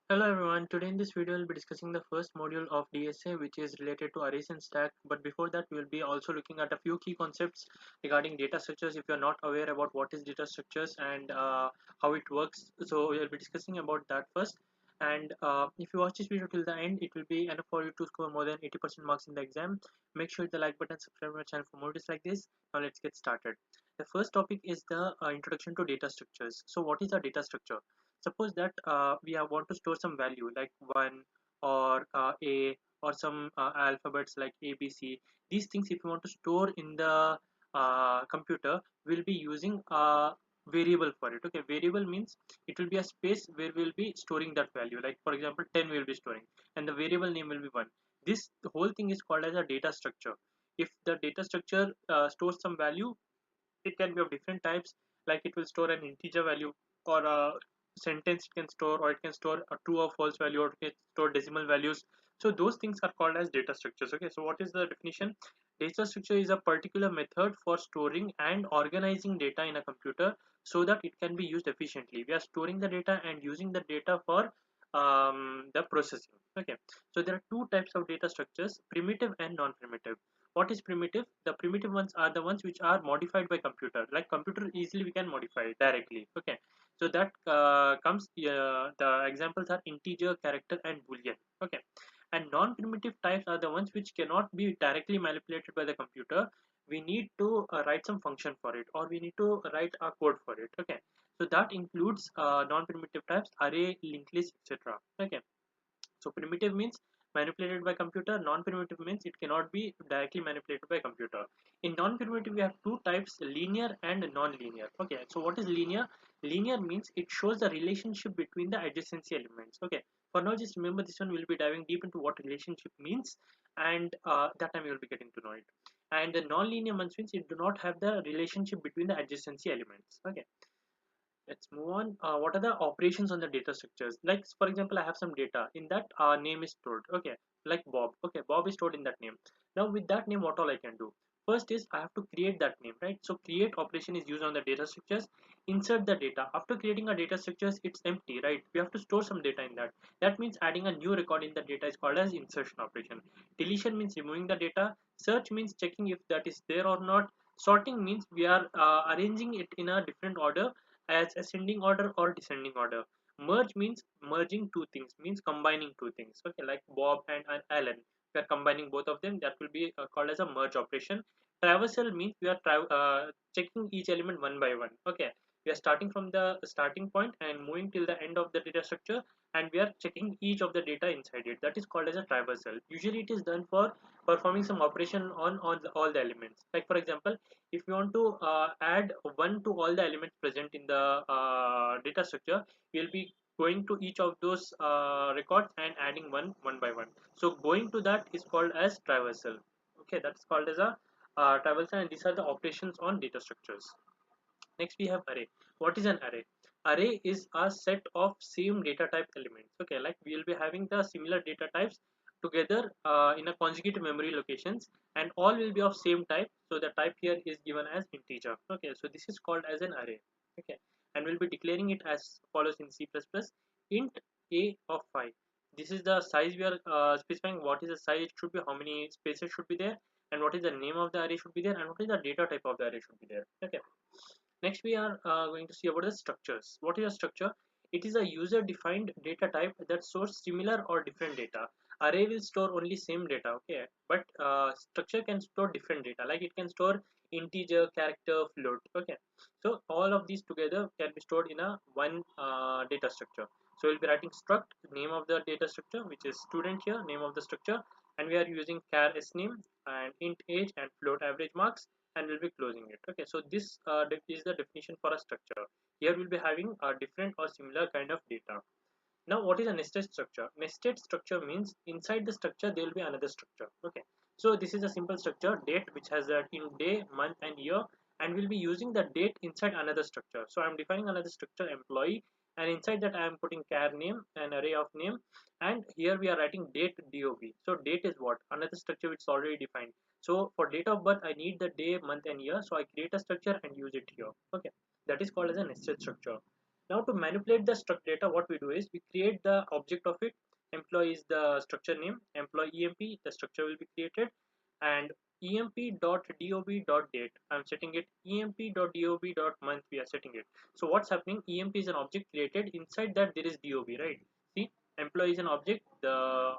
Hello everyone, today in this video we'll be discussing the first module of DSA which is related to arrays and stack, but before that we'll be also looking at a few key concepts regarding data structures if you're not aware about what is data structures and how it works. So we'll be discussing about that first, and if you watch this video till the end it will be enough for you to score more than 80% marks in the exam. Make sure the like button, subscribe to my channel for more videos like this. Now let's get started. The first topic is the introduction to data structures. So what is a data structure? Suppose that want to store some value like 1 or a or some alphabets like ABC. These things, if you want to store in the computer, we'll be using a variable for it. Okay, variable means it will be a space where we'll be storing that value, like for example 10 we'll be storing, and the variable name will be 1. This whole thing is called as a data structure. If the data structure stores some value, it can be of different types, like it will store an integer value or a sentence it can store, or it can store a true or false value, or it can store decimal values. So those things are called as data structures. Okay, so what is the definition? Data structure is a particular method for storing and organizing data in a computer so that it can be used efficiently. We are storing the data and using the data for the processing. Okay, so there are two types of data structures: primitive and non-primitive. What is primitive? The primitive ones are the ones which are modified by computer, like computer easily we can modify directly. Okay, so that comes the examples are integer, character and boolean. Okay, and non-primitive types are the ones which cannot be directly manipulated by the computer. We need to write some function for it, or we need to write a code for it. Okay, so that includes non-primitive types: array, linked list, etc. Okay, so primitive means manipulated by computer, non-primitive means it cannot be directly manipulated by computer. In non-primitive we have two types: linear and non-linear. Okay, so what is linear? Linear means it shows the relationship between the adjacency elements. Okay, for now just remember this one. We'll be diving deep into what relationship means, and that time you'll be getting to know it. And the non-linear ones means it do not have the relationship between the adjacency elements. Okay, let's move on. What are the operations on the data structures? Like for example, I have some data in that name is stored. Okay, like Bob. Okay, Bob is stored in that name. Now with that name, what all I can do? First is I have to create that name, right? So create operation is used on the data structures. Insert the data. After creating a data structures, it's empty, right? We have to store some data in that. That means adding a new record in the data is called as insertion operation. Deletion means removing the data. Search means checking if that is there or not. Sorting means we are arranging it in a different order as ascending order or descending order. Merge means merging two things, means combining two things. Okay, like Bob and Alan, we are combining both of them. That will be called as a merge operation. Traversal means we are checking each element one by one. Okay, we are starting from the starting point and moving till the end of the data structure, and we are checking each of the data inside it. That is called as a traversal. Usually it is done for performing some operation on all the elements. Like for example, if you want to add one to all the elements present in the data structure, we'll be going to each of those records and adding one by one. So going to that is called as traversal. Okay, that's called as a traversal, and these are the operations on data structures. Next we have array. What is an array? Array is a set of same data type elements. Okay, like we will be having the similar data types together in a consecutive memory locations, and all will be of same type. So the type here is given as integer. Okay, so this is called as an array. Okay, and we'll be declaring it as follows in C++: int a of 5. This is the size we are specifying. What is the size it should be, how many spaces should be there, and what is the name of the array should be there, and what is the data type of the array should be there. Okay, next we are going to see about the structures. What is a structure? It is a user defined data type that stores similar or different data. Array will store only same data, okay, but structure can store different data, like it can store integer, character, float. Okay, so all of these together can be stored in a one data structure. So we'll be writing struct name of the data structure, which is student here, name of the structure, and we are using char sname and int age and float average marks, and we'll be closing it. Okay, so this is the definition for a structure. Here we'll be having a different or similar kind of data. Now what is a nested structure? Nested structure means inside the structure there will be another structure. Okay, so this is a simple structure, date, which has that in day, month and year, and we'll be using the date inside another structure. So I'm defining another structure, employee, and inside that I am putting char name, an array of name, and here we are writing date, dob. So date is what? Another structure which is already defined. So for date of birth I need the day, month and year, so I create a structure and use it here. Okay, that is called as a nested structure. Now to manipulate the struct data, what we do is we create the object of it. Employee is the structure name, employee EMP, the structure will be created, and emp.dob.date, I'm setting it, emp.dob.month, we are setting it. So what's happening, EMP is an object created, inside that there is DOB, right? See, employee is an object, the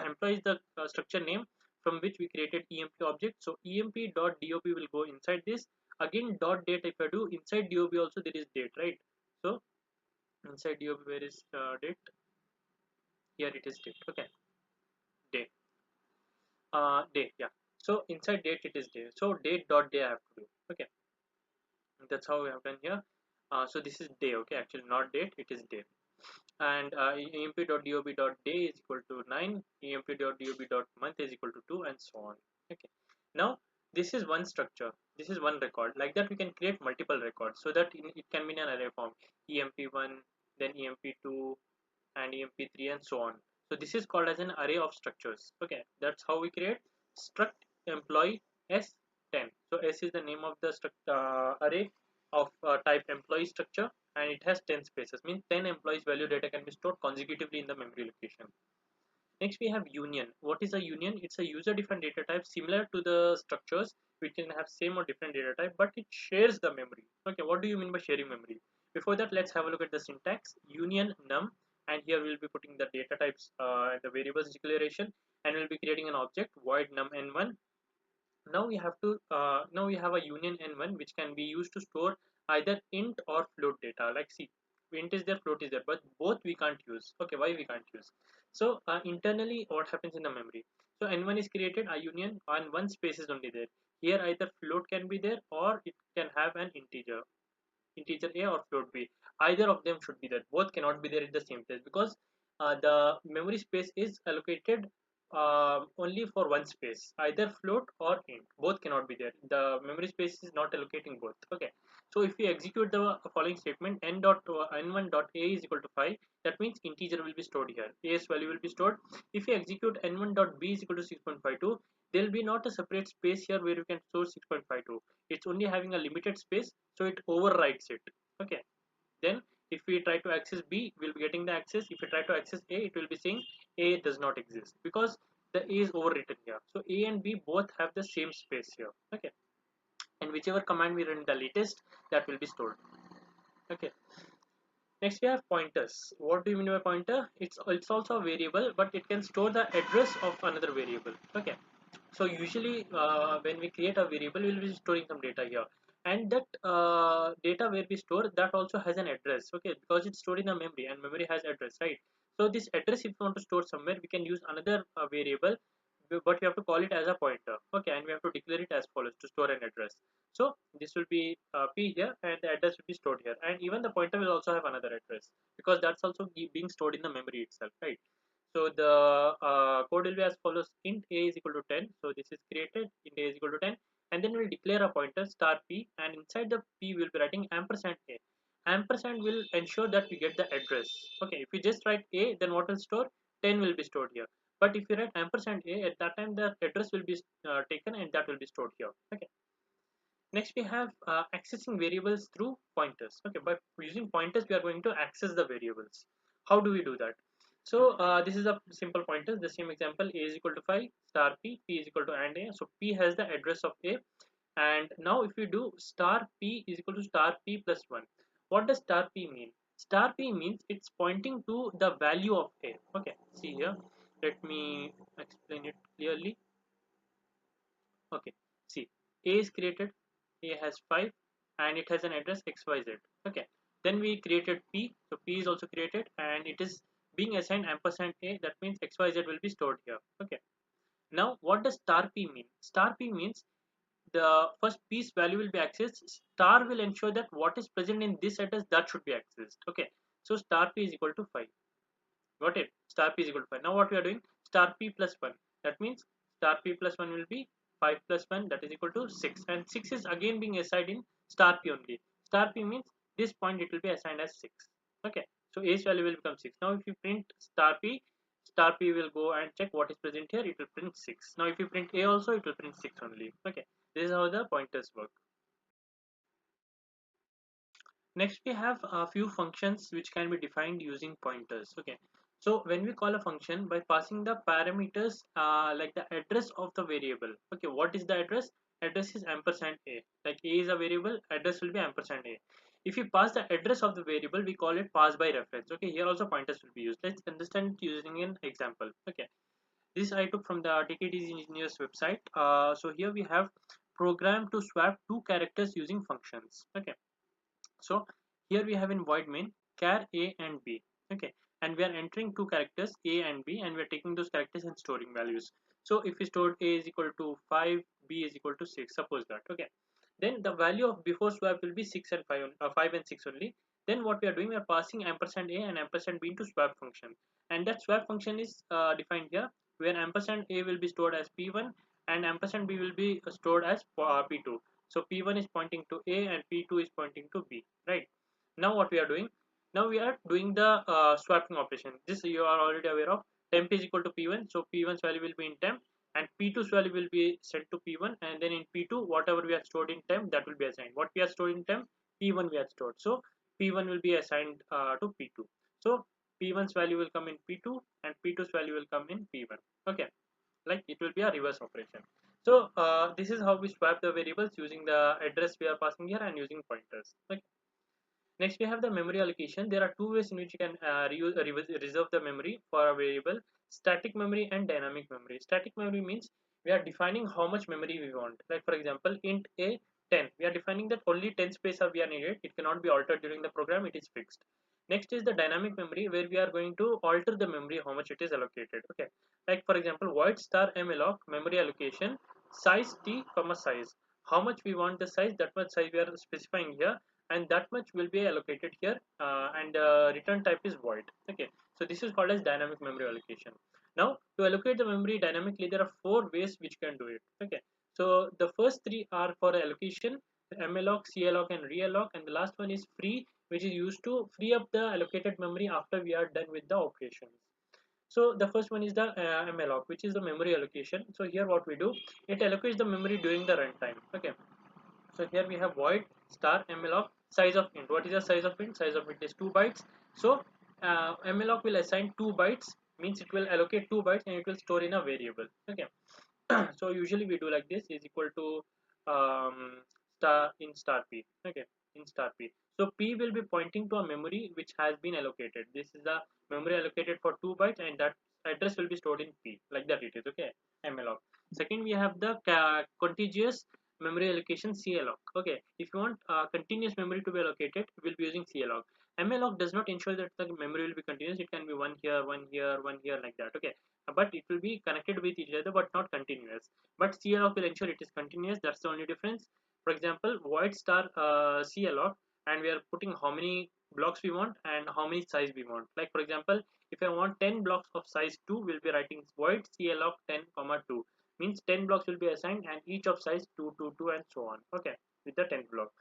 employee is the structure name from which we created EMP object. So emp.dob will go inside this. Again dot date, if I do inside DOB also there is date, right? So inside DOB, where is date? Here it is date. Okay, date. Date. Yeah. So inside date it is day. So date dot day I have to do. Okay, that's how we have done here. So this is day. Okay, actually not date. It is day. And emp.dob.day is equal to 9. emp.dob.month is equal to 2, and so on. Okay. Now this is one structure. This is one record. Like that we can create multiple records so that it can be in an array form. emp1, then emp2, and emp3, and so on. So this is called as an array of structures. Okay, that's how we create struct employee s10. So s is the name of the array of type employee structure, and it has 10 spaces, means 10 employees value data can be stored consecutively in the memory location. Next we have union. What is a union? It's a user defined data type similar to the structures, which can have same or different data type, but it shares the memory. Okay, what do you mean by sharing memory? Before that, let's have a look at the syntax. Union num, and here we'll be putting the data types and the variables declaration, and we'll be creating an object void num n1. Now we have to now we have a union n1 which can be used to store either int or float data. Like see, int is there, float is there, but both we can't use. Okay, why we can't use? So internally what happens in the memory, so n1 is created, a union, and one space is only there. Here either float can be there or it can have an integer a or float b. Either of them should be there, both cannot be there at the same place, because the memory space is allocated only for one space, either float or int, both cannot be there. The memory space is not allocating both. Okay, so if we execute the following statement, n1 dot a is equal to 5, that means integer will be stored here, a's value will be stored. If we execute n1 dot b is equal to 6.52, there will be not a separate space here where you can store 6.52. It's only having a limited space, so it overwrites it. Okay, then if we try to access b, we'll be getting the access. If we try to access a, it will be saying a does not exist because the a is overwritten here. So a and b both have the same space here. Okay, and whichever command we run the latest, that will be stored. Okay, next we have pointers. What do you mean by pointer? It's also a variable, but it can store the address of another variable. Okay, so usually when we create a variable, we'll be storing some data here, and that data where we store that also has an address. Okay, because it's stored in a memory, and memory has address, right? So this address, if you want to store somewhere, we can use another variable, but we have to call it as a pointer. Okay, and we have to declare it as follows to store an address. So this will be p here, and the address will be stored here, and even the pointer will also have another address, because that's also being stored in the memory itself, right? So the code will be as follows: int a is equal to 10. So this is created, int a is equal to 10, and then we'll declare a pointer star p, and inside the p we'll be writing ampersand a. Ampersand will ensure that we get the address. Okay, if you just write a, then what will store? 10 will be stored here. But if you write ampersand a, at that time the address will be taken, and that will be stored here. Okay. Next we have accessing variables through pointers. Okay, by using pointers we are going to access the variables. How do we do that? So this is a simple pointer. The same example: a is equal to 5, star p is equal to and a. So p has the address of a, and now if we do star p is equal to star p plus 1, what does star p mean? Star p means it's pointing to the value of a. Okay, see here, let me explain it clearly. Okay, see, a is created, a has 5, and it has an address xyz. Okay, then we created p, so p is also created, and it is being assigned ampersand a. That means xyz will be stored here. Okay, now what does star p mean? Star p means the first piece value will be accessed. Star will ensure that what is present in this address, that should be accessed. Okay, so star p is equal to 5. Got it? Star p is equal to 5. Now what we are doing? Star p plus 1. That means star p plus 1 will be 5 plus 1, that is equal to 6. And 6 is again being assigned in star p only. Star p means this point it will be assigned as 6. Okay, so a's value will become 6. Now if you print star p will go and check what is present here. It will print 6. Now if you print a also, it will print 6 only. Okay, this is how the pointers work. Next, we have a few functions which can be defined using pointers. Okay, so when we call a function by passing the parameters like the address of the variable. Okay, what is the address? Address is ampersand a. Like a is a variable, address will be ampersand a. If you pass the address of the variable, we call it pass by reference. Okay, here also pointers will be used. Let's understand it using an example. Okay, this I took from the TKT engineers website. So here we have program to swap two characters using functions. Okay, so here we have in void main char a and b. Okay, and we are entering two characters a and b, and we are taking those characters and storing values. So if we stored a is equal to 5, b is equal to 6, suppose that. Okay, then the value of before swap will be 6 and 5, 5 and 6 only. Then what we are doing, we are passing ampersand a and ampersand b into swap function, and that swap function is defined here, where ampersand a will be stored as p1 and ampersand b will be stored as p2. So p1 is pointing to a and p2 is pointing to b. Right, now what we are doing, now we are doing the swapping operation. This you are already aware of. Temp is equal to p1, so p1's value will be in temp and p2's value will be set to p1, and then in p2 whatever we have stored in temp, that will be assigned. What we are stored in temp, p1 we have stored, so p1 will be assigned to p2. So p1's value will come in p2 and p2's value will come in p1. Okay, like it will be a reverse operation. So this is how we swap the variables using the address we are passing here and using pointers. Okay. Next, we have the memory allocation. There are two ways in which you can reserve the memory for a variable: static memory and dynamic memory. Static memory means we are defining how much memory we want. Like for example, int a 10. We are defining that only 10 space are we are needed. It cannot be altered during the program. It is fixed. Next is the dynamic memory, where we are going to alter the memory how much it is allocated. Okay. Like for example, void star malloc memory allocation size t comma size. How much we want the size, that much size we are specifying here, and that much will be allocated here, and return type is void. Okay, so this is called as dynamic memory allocation. Now to allocate the memory dynamically, there are four ways which can do it. Okay, so the first three are for allocation: malloc, calloc and realloc, and the last one is free, which is used to free up the allocated memory after we are done with the operations. So the first one is the malloc, which is the memory allocation. So here what we do, it allocates the memory during the runtime. Okay, so here we have void star malloc size of int. What is the size of int? Size of int is 2 bytes. So malloc will assign 2 bytes, means it will allocate 2 bytes and it will store in a variable. Okay, so usually we do like this, is equal to star in star p. Okay, in star p. So p will be pointing to a memory which has been allocated. This is the memory allocated for 2 bytes, and that address will be stored in p, like that it is. Okay, malloc. Second, we have the contiguous memory allocation, calloc. Okay, if you want continuous memory to be allocated, we'll be using calloc. malloc does not ensure that the memory will be continuous. It can be one here, one here, one here, like that. Okay, but it will be connected with each other but not continuous. But calloc will ensure it is continuous. That's the only difference. For example, void star calloc, and we are putting how many blocks we want and how many size we want. Like for example, if I want 10 blocks of size 2, we'll be writing void calloc 10 comma 2, means 10 blocks will be assigned and each of size 2 2 2 and so on. Okay, with the 10th block.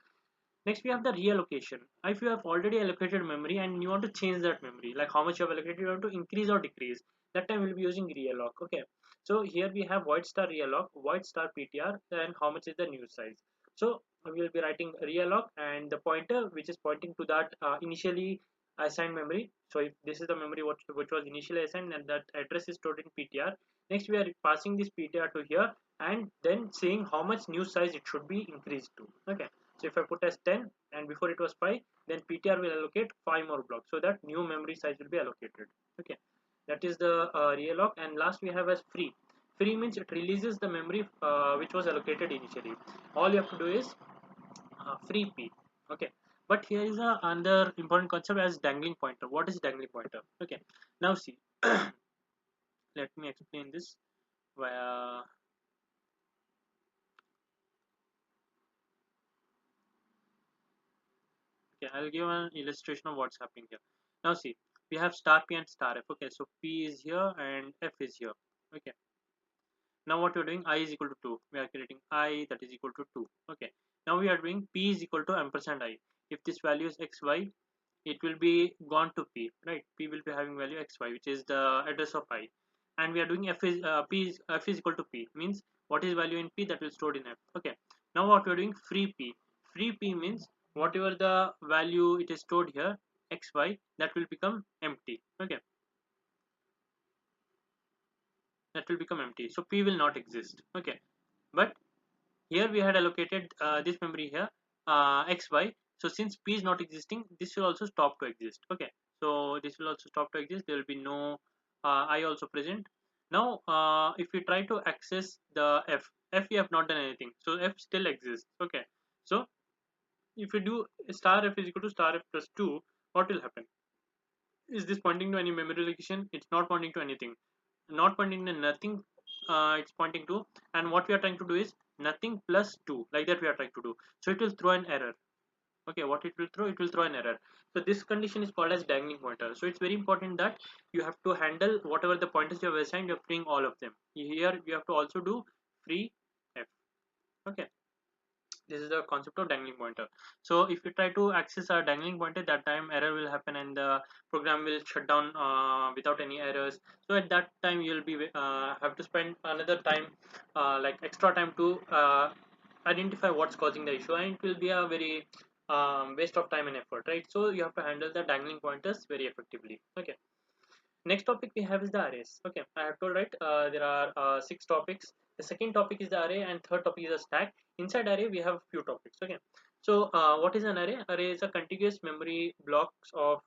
Next, we have the reallocation. If you have already allocated memory and you want to change that memory, like how much you have allocated, you want to increase or decrease, that time we'll be using realloc. Okay, so here we have void star realloc, void star ptr, and how much is the new size. So we will be writing realloc and the pointer which is pointing to that initially assigned memory. So if this is the memory which was initially assigned and that address is stored in ptr, next we are passing this ptr to here and then saying how much new size it should be increased to. Okay, so if I put as 10 and before it was 5, then PTR will allocate 5 more blocks, so that new memory size will be allocated. Okay, that is the realloc. And last we have as free. Free means it releases the memory which was allocated initially. All you have to do is free P. Okay, but here is another important concept as dangling pointer. What is dangling pointer? Okay, now see, let me explain this via. Okay, I'll give an illustration of what's happening here. Now see, we have star p and star f. Okay, so p is here and f is here. Okay, now what we're doing, I is equal to 2. We are creating I that is equal to 2. Okay, now we are doing p is equal to ampersand I. If this value is xy, it will be gone to p, right? P will be having value xy, which is the address of I. And we are doing f is f is equal to p, means what is value in p, that will stored in f. Okay, now what we're doing, free p. Free p means whatever the value it is stored here, xy, that will become empty. Okay, that will become empty. So p will not exist. Okay, but here we had allocated this memory here, xy. So since p is not existing, this will also stop to exist. Okay, so this will also stop to exist. There will be no I also present. Now if we try to access the f we have not done anything, so f still exists. Okay, so if we do star f is equal to star f plus 2, what will happen? Is this pointing to any memory location? It's not pointing to anything, not pointing to nothing. It's pointing to, and what we are trying to do is nothing plus 2, like that we are trying to do. So it will throw an error. Okay, what it will throw? It will throw an error. So this condition is called as dangling pointer. So it's very important that you have to handle whatever the pointers you have assigned, you're freeing all of them. Here you have to also do free f. Okay, this is the concept of dangling pointer. So if you try to access a dangling pointer, that time error will happen and the program will shut down without any errors. So at that time you'll be have to spend another time, like extra time to identify what's causing the issue, and it will be a very waste of time and effort, right? So you have to handle the dangling pointers very effectively. Okay, next topic we have is the arrays. Okay, I have told, right, there are 6 topics. The second topic is the array and third topic is a stack. Inside array we have few topics. Okay, so what is an array? Array is a contiguous memory blocks of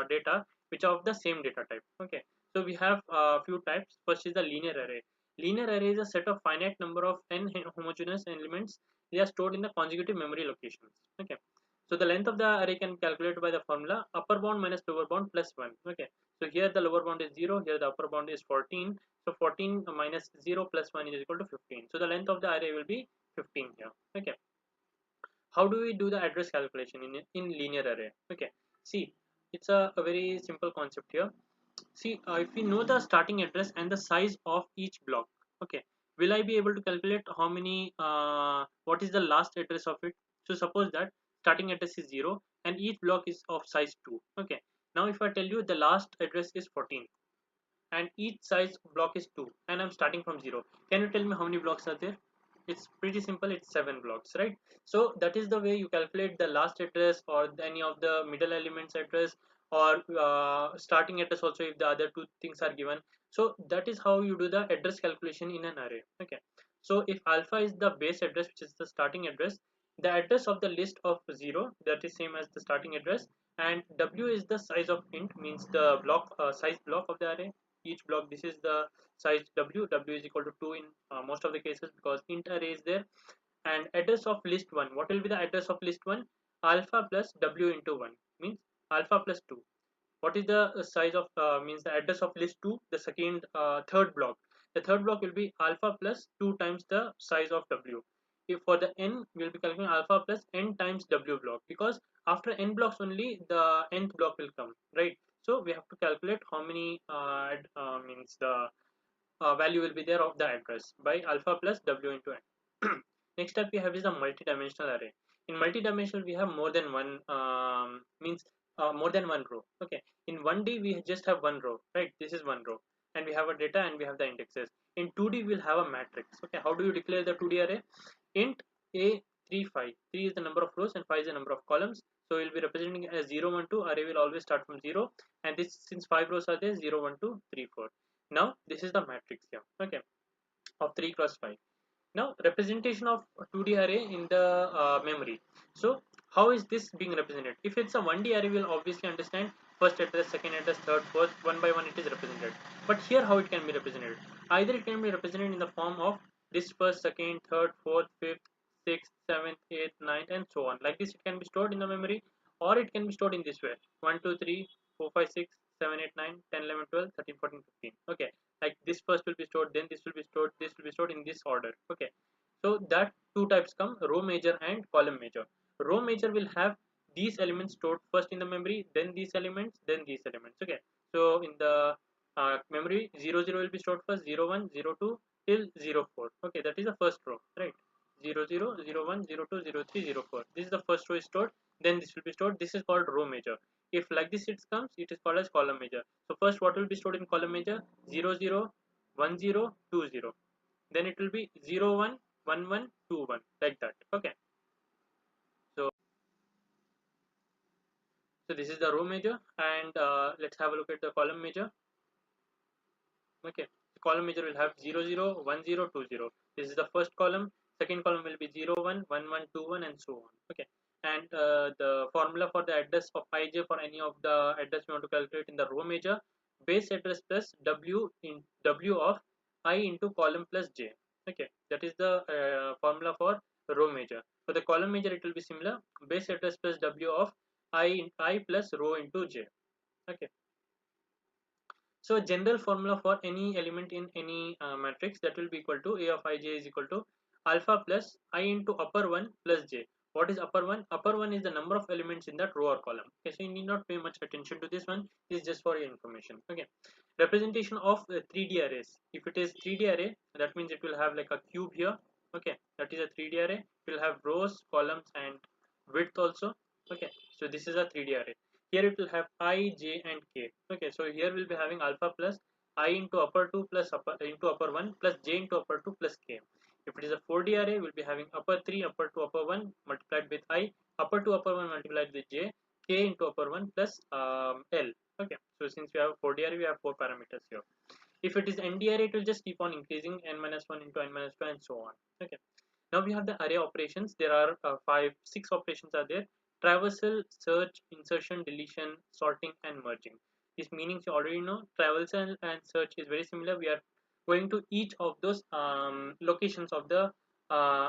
data which are of the same data type. Okay, so we have a few types. First is the linear array. Linear array is a set of finite number of n homogeneous elements. They are stored in the consecutive memory locations. Okay, so the length of the array can be calculated by the formula upper bound minus lower bound plus 1. Okay, so here the lower bound is 0, here the upper bound is 14. So 14 minus 0 plus 1 is equal to 15. So the length of the array will be 15 here. Okay, how do we do the address calculation in linear array? Okay, see, it's a very simple concept here. See, if we know the starting address and the size of each block, okay, will I be able to calculate how many, what is the last address of it? So suppose that starting address is 0 and each block is of size 2. Okay, now if I tell you the last address is 14 and each size block is 2 and I'm starting from 0, can you tell me how many blocks are there? It's pretty simple, it's 7 blocks, right? So that is the way you calculate the last address or any of the middle elements address, or starting address also if the other two things are given. So that is how you do the address calculation in an array. Okay, so if alpha is the base address, which is the starting address, the address of the list of 0, that is same as the starting address, and w is the size of int, means the block size block of the array. Each block, this is the size w is equal to 2 in most of the cases because int array is there. And address of list 1, what will be the address of list 1? Alpha plus w into 1, means alpha plus 2. What is the size of means the address of list 2, the second third block? The third block will be alpha plus 2 times the size of w. If for the n, we will be calculating alpha plus n times w block, because after n blocks only the nth block will come, right? So we have to calculate how many means the value will be there of the address by alpha plus w into n. Next up we have is a multi-dimensional array. In multi-dimensional we have more than one means more than one row. Okay, in 1D we just have one row, right? This is one row and we have a data and we have the indexes. In 2D we'll have a matrix. Okay, how do you declare the 2D array? Int a 3 5, 3 is the number of rows and 5 is the number of columns. So we'll be representing as 0 1 2. Array will always start from 0, and this, since 5 rows are there, 0 1 2 3 4. Now this is the matrix here. Okay, of 3 cross 5. Now representation of 2D array in the memory. So how is this being represented? If it's a 1D array, we'll obviously understand first address, second address, third, fourth, one by one it is represented. But here how it can be represented? Either it can be represented in the form of this first, second, third, fourth, fifth, sixth, seventh, eighth, ninth, and so on. Like this it can be stored in the memory, or it can be stored in this way: 1 2 3 4 5 6 7 8 9 10 11 12 13 14 15. Okay, like this first will be stored, then this will be stored, this will be stored in this order. Okay, so that two types come: row major and column major. Row major will have these elements stored first in the memory, then these elements, then these elements. Okay, so in the memory 0 0 will be stored first, 0 1 0 2 till 0 4. Okay, that is the first row, right? 0 0 0 1 0 2 0 3 0 4. This is the first row is stored, then this will be stored. This is called row major. If like this it comes, it is called as column major. So first what will be stored in column major? 0 0 1 0 2 0. Then it will be 0 1 1 1 2 1, like that. Okay, so So this is the row measure, and let's have a look at the column measure. Okay, the column measure will have 0 0 1 0 2 0. This is the first column. Second column will be 0 1 1 1 2 1 and so on. Okay, and the formula for the address of ij for any of the address we want to calculate in the row measure, base address plus w in w of I into column plus j. Okay, that is the formula for row measure. For the column measure it will be similar, base address plus w of I plus row into j. Okay, so general formula for any element in any matrix, that will be equal to A of ij is equal to alpha plus I into upper 1 plus j. What is upper 1? Upper 1 is the number of elements in that row or column. Okay, so you need not pay much attention to this one. This is just for your information. Okay, representation of 3D arrays. If it is 3D array, that means it will have like a cube here. Okay, that is a 3D array. It will have rows, columns, and width also. Okay, so this is a 3D array. Here it will have I, j, and k. Okay, so here we'll be having alpha plus I into upper 2 plus upper 1 plus j into upper 2 plus k. If it is a 4D array, we'll be having upper 3, upper 2, upper 1 multiplied with I, upper 2, upper 1 multiplied with j, k into upper 1 plus L. Okay, so since we have 4D array, we have 4 parameters here. If it is ND array, it will just keep on increasing n minus 1 into n minus 2 and so on. Okay. Now we have the array operations. There are 6 operations are there: traversal, search, insertion, deletion, sorting, and merging. These meanings you already know. Traversal and search is very similar. We are going to each of those locations of the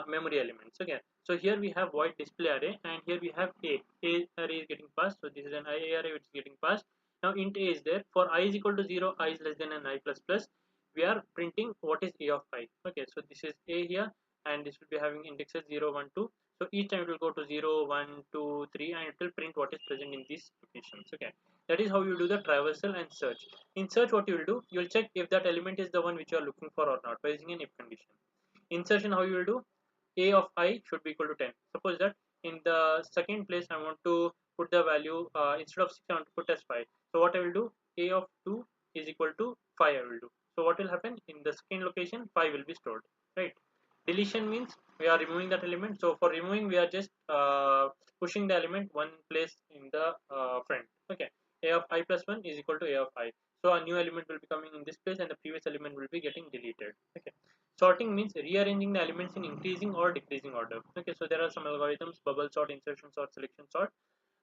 memory elements. Okay. So here we have void display array, and here we have A. A array is getting passed. So this is an A array which is getting passed. Now int A is there. For I is equal to 0, I is less than an I plus plus. We are printing what is A of I. Okay. So this is A here, and this will be having indexes 0 1 2. So each time it will go to 0 1 2 3, and it will print what is present in these locations. Okay, that is how you do the traversal and search. In search, what you will do, you will check if that element is the one which you are looking for or not by using an if condition. Insertion, how you will do, A of I should be equal to 10. Suppose that in the second place I want to put the value, instead of 6 I want to put as 5. So what I will do, A of 2 is equal to 5 I will do. So what will happen, in the second location 5 will be stored, right? Deletion means we are removing that element. So for removing, we are just pushing the element one place in the front. Okay, A of I plus 1 is equal to A of I. So a new element will be coming in this place, and the previous element will be getting deleted. Okay, sorting means rearranging the elements in increasing or decreasing order. Okay, so there are some algorithms: bubble sort, insertion sort, selection sort.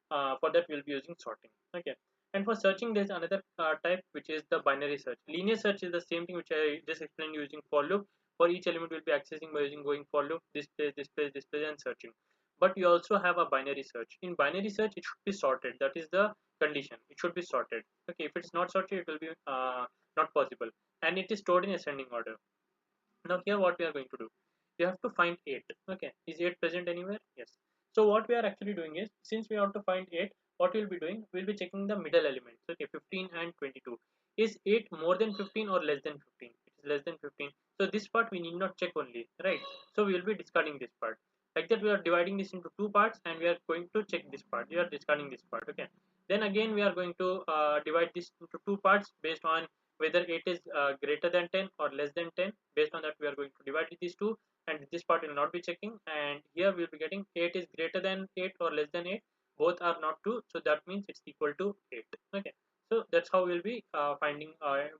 For that we'll be using sorting. Okay, and for searching there's another type, which is the binary search. Linear search is the same thing which I just explained using for loop. For each element we'll be accessing by using going for loop, this place, this place, this place, and searching. But we also have a binary search. In binary search, it should be sorted. That is the condition. It should be sorted. Okay, if it's not sorted, it will be not possible, and it is stored in ascending order. Now here what we are going to do, we have to find 8. Okay, is 8 present anywhere? Yes. So what we are actually doing is, since we want to find 8, what we'll be doing, we'll be checking the middle elements. Okay, 15 and 22. Is 8 more than 15 or less than 15? It is less than 15. So this part we need not check only, right? So we will be discarding this part. Like that, we are dividing this into 2 parts, and we are going to check this part. We are discarding this part. Okay. Then again we are going to divide this into 2 parts based on whether 8 is greater than 10 or less than 10. Based on that, we are going to divide these two, and this part will not be checking. And here we will be getting 8 is greater than 8 or less than 8. Both are not true, so that means it's equal to 8. Okay, so that's how we'll be finding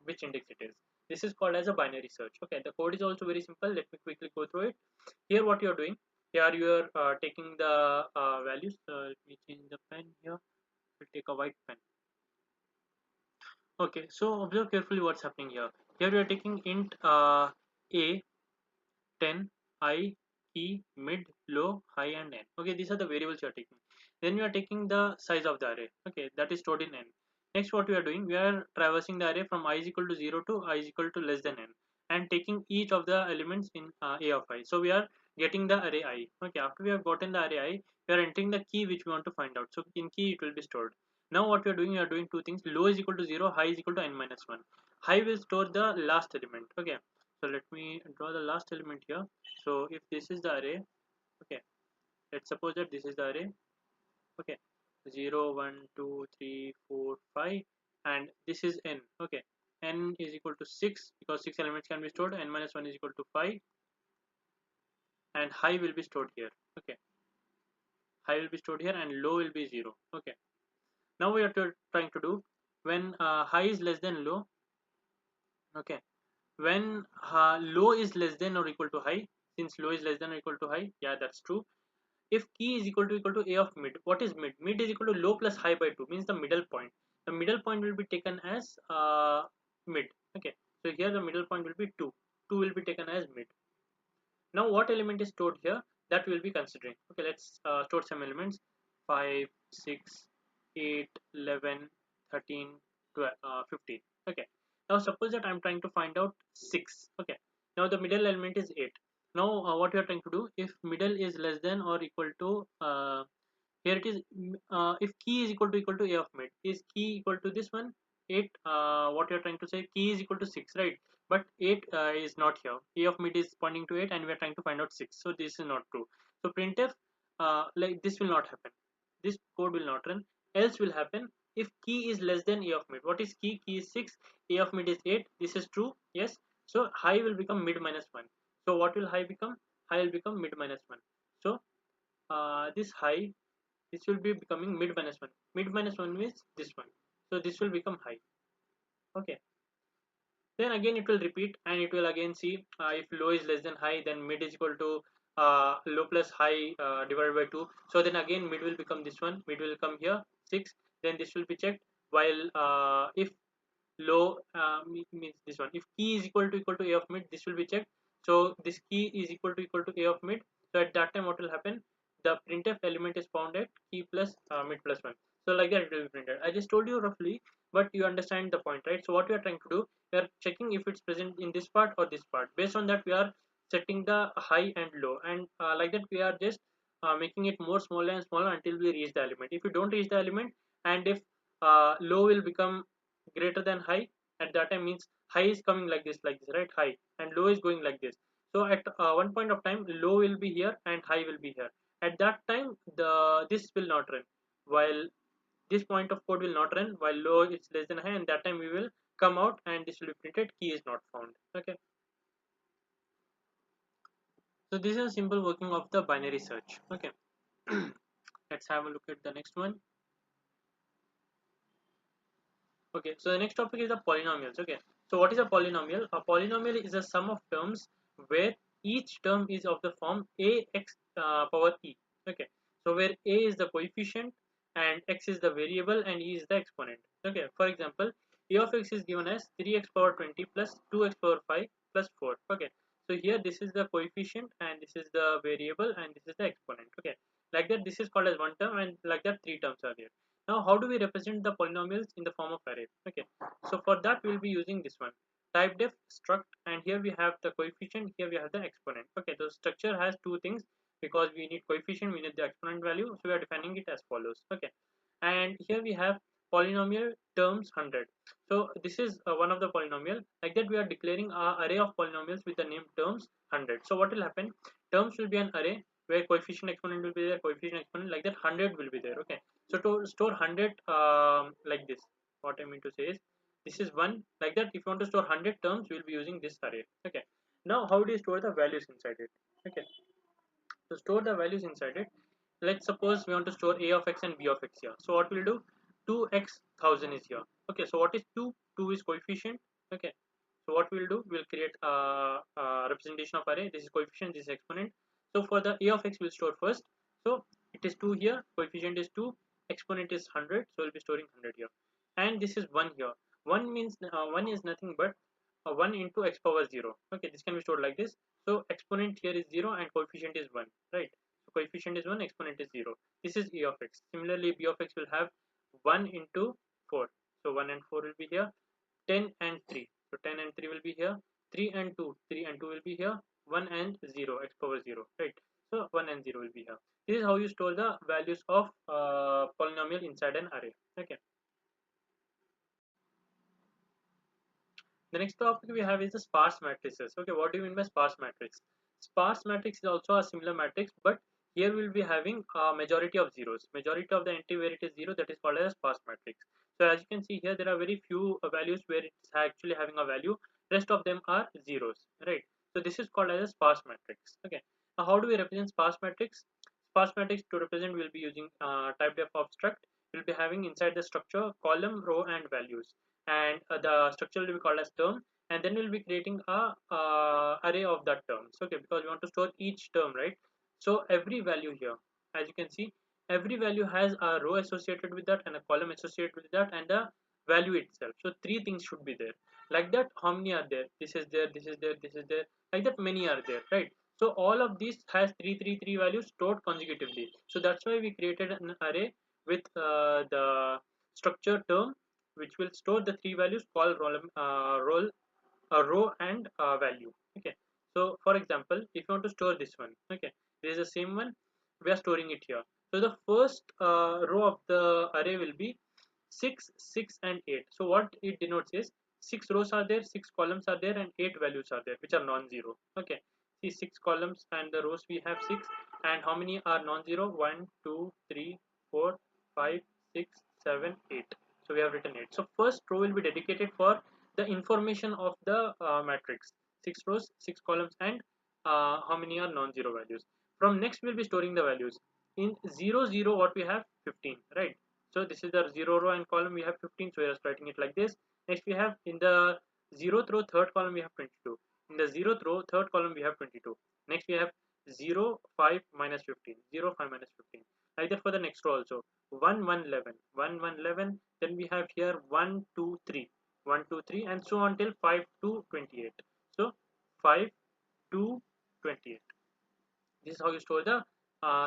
which index it is. This is called as a binary search. Okay, the code is also very simple. Let me quickly go through it. Here what you are doing, here you are taking the values. Let me change the pen here. We'll take a white pen. Okay, so observe carefully what's happening here. Here we are taking int a, 10, I, key, mid, low, high, and n. Okay, these are the variables you are taking. Then we are taking the size of the array. Okay, that is stored in n. Next, what we are doing, we are traversing the array from I is equal to 0 to I is equal to less than n, and taking each of the elements in a of I. So we are getting the array I. Okay, after we have gotten the array I, we are entering the key which we want to find out. So in key it will be stored. Now what we are doing, we are doing two things. Low is equal to 0, high is equal to n minus 1. High will store the last element. Okay, so let me draw the last element here. So if this is the array, okay, let's suppose that this is the array. Okay, 0 1 2 3 4 5, and this is n. Okay, n is equal to 6 because 6 elements can be stored. N minus 1 is equal to 5, and high will be stored here. Okay, high will be stored here, and low will be 0. Okay, Now we are trying to do when high is less than low. Okay, when low is less than or equal to high, since low is less than or equal to high, yeah, that's true. If key is equal to a of mid, what is mid? Mid is equal to low plus high by 2, means the middle point. The middle point will be taken as mid. Okay, so here the middle point will be 2. 2 will be taken as mid. Now what element is stored here, that we will be considering. Okay, let's store some elements: 5, 6, 8, 11, 13, 12, 15. Okay, now suppose that I'm trying to find out 6. Okay, now the middle element is 8. Now what we are trying to do, if middle is less than or equal to here it is, if key is equal to a of mid, is key equal to this one 8, what you're trying to say, key is equal to 6, right? But 8 is not here. A of mid is pointing to 8 and we're trying to find out 6, so this is not true. So printf, like this will not happen, this code will not run. Else will happen if key is less than a of mid. What is key? Key is 6, a of mid is 8. This is true, yes. So high will become mid minus 1. So what will high become? High will become mid minus 1. So this high, this will be becoming mid minus 1. Mid minus 1 means this one, so this will become high. Okay, then again it will repeat and it will again see if low is less than high, then mid is equal to low plus high divided by 2. So then again mid will become this one, mid will come here 6. Then this will be checked, while if low means this one, if key is equal to a of mid, this will be checked. So this key is equal to a of mid. So at that time what will happen, the printf element is found at key plus mid plus 1. So like that it will be printed. I just told you roughly, but you understand the point, right? So what we are trying to do, we are checking if it's present in this part or this part. Based on that we are setting the high and low, and like that we are just making it more smaller and smaller until we reach the element. If you don't reach the element, and if low will become greater than high, at that time means high is coming like this, right? High and low is going like this. So at one point of time low will be here and high will be here. At that time the this will not run, while this point of code will not run while low is less than high, and that time we will come out and this will be printed key is not found. Okay, so this is a simple working of the binary search. Okay, let's have a look at the next one. Okay, so the next topic is the polynomials. Okay, so what is a polynomial? A polynomial is a sum of terms where each term is of the form ax power e. Okay, so where a is the coefficient and x is the variable and e is the exponent. Okay, for example, a of x is given as 3x power 20 plus 2x power 5 plus 4. Okay, so here this is the coefficient and this is the variable and this is the exponent. Okay, like that this is called as one term, and like that three terms are there. Now how do we represent the polynomials in the form of array? Okay, so for that we will be using this one, type def struct, and here we have the coefficient, here we have the exponent. Okay, the structure has two things, because we need coefficient, we need the exponent value, so we are defining it as follows. Okay, and here we have polynomial terms 100. So this is one of the polynomial, like that we are declaring our array of polynomials with the name terms 100. So what will happen, terms will be an array where coefficient exponent will be there, coefficient exponent, like that 100 will be there. Okay, so to store 100 like this, what I mean to say is this is one, like that if you want to store 100 terms we will be using this array. Okay, now how do you store the values inside it? Okay, to store the values inside it, let's suppose we want to store a of x and b of x here. So what we'll do, 2x 1000 is here. Okay, so what is 2? 2 is coefficient. Okay, so what we'll do, we'll create a representation of array. This is coefficient, this is exponent. So for the a of x we'll store first. So it is 2 here, coefficient is 2, exponent is 100, so we'll be storing 100 here. And this is 1 here. 1 means 1 is nothing but 1 into x power 0. Okay, this can be stored like this. So exponent here is 0 and coefficient is 1, right? So coefficient is 1, exponent is 0. This is a of x. Similarly, b of x will have 1 into 4. So 1 and 4 will be here. 10 and 3. So 10 and 3 will be here. 3 and 2. 3 and 2 will be here. 1 and 0, x power 0, right? So 1 and 0 will be here. This is how you store the values of polynomial inside an array. Okay. The next topic we have is the sparse matrices. Okay, what do you mean by sparse matrix? Sparse matrix is also a similar matrix, but here we'll be having a majority of zeros. Majority of the entry where it is zero, that is called as a sparse matrix. So as you can see here, there are very few values where it's actually having a value. Rest of them are zeros, right? So this is called as a sparse matrix. Okay. Now how do we represent sparse matrix? Sparse matrix to represent we'll be using type def of struct. we'll be having inside the structure column, row, and values, and the structure will be called as term, and then we'll be creating a array of that terms. Okay, because we want to store each term, right? So every value here, as you can see, every value has a row associated with that and a column associated with that and the value itself. So three things should be there. Like that, how many are there? This is there, this is there, this is there. Like that, many are there, right? So all of these has 333 values stored consecutively. So that's why we created an array with the structure term, which will store the three values called row and value. Okay, so for example, if you want to store this one, okay, this is the same one, we are storing it here. So the first row of the array will be 6, 6, and 8. So what it denotes is 6 rows are there, 6 columns are there, and 8 values are there, which are non-zero. Okay, see, 6 columns and the rows we have 6, and how many are non-zero? 1, 2, 3, 4, 5, 6, 7, 8. So we have written 8. So first row will be dedicated for the information of the matrix. 6 rows, 6 columns, and how many are non-zero values. From next we'll be storing the values. In 0, 0, what we have? 15, right? So this is the 0 row and column, we have 15, so we are writing it like this. Next we have in the 0th row third column we have 22. In the 0th row third column we have 22. Next we have 0, 5, minus 15, 0, 5, minus 15. Like that for the next row also. 1, 1, 11, 1, 1, 11. Then we have here 1, 2, 3, 1, 2, 3, and so on till 5 to 28. So 5 to 28. This is how you store the